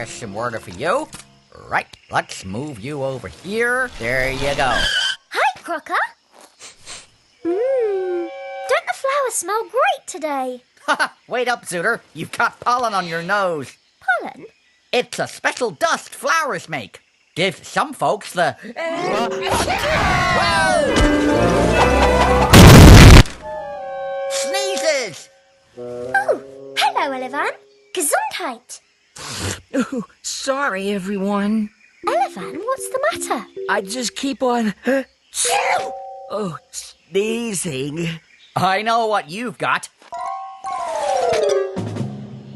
some water for you. Right, let's move you over here. There you go. Hi, Crocker. Don't the flowers smell great today? Wait up, Zooter. You've got pollen on your nose. Pollen? It's a special dust flowers make. Gives some folks the... Sneezes! Oh, hello, Elevan. Gesundheit. Oh, sorry, everyone. Elevan, what's the matter? I just keep on... sneezing. I know what you've got.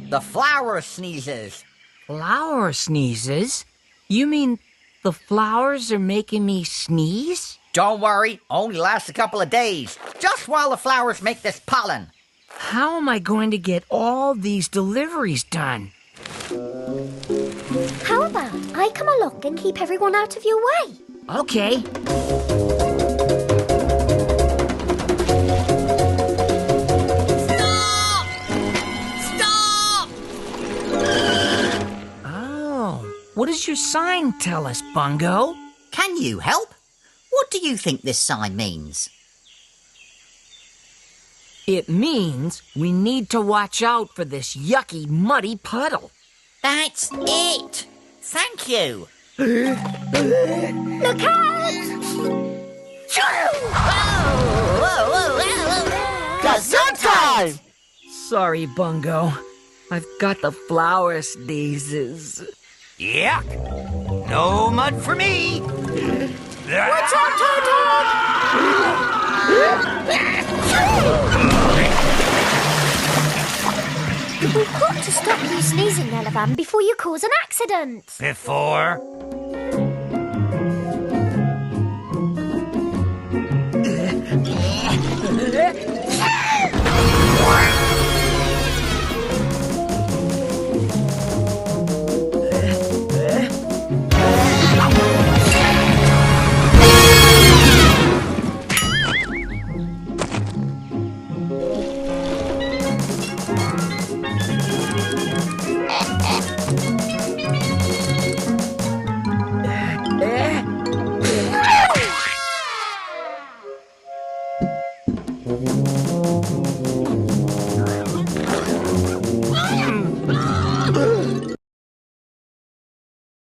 The flower sneezes. Flower sneezes? You mean the flowers are making me sneeze? Don't worry, only lasts a couple of days. Just while the flowers make this pollen. How am I going to get all these deliveries done? How about I come along and keep everyone out of your way? Okay. What does your sign tell us, Bungo? Can you help? What do you think this sign means? It means we need to watch out for this yucky, muddy puddle. That's it! Thank you! Look out! Gesundheit! Sorry, Bungo. I've got the flower sneezes. Yuck! No mud for me! Watch out, Toto! We've got to stop you sneezing, Elevan, before you cause an accident. Before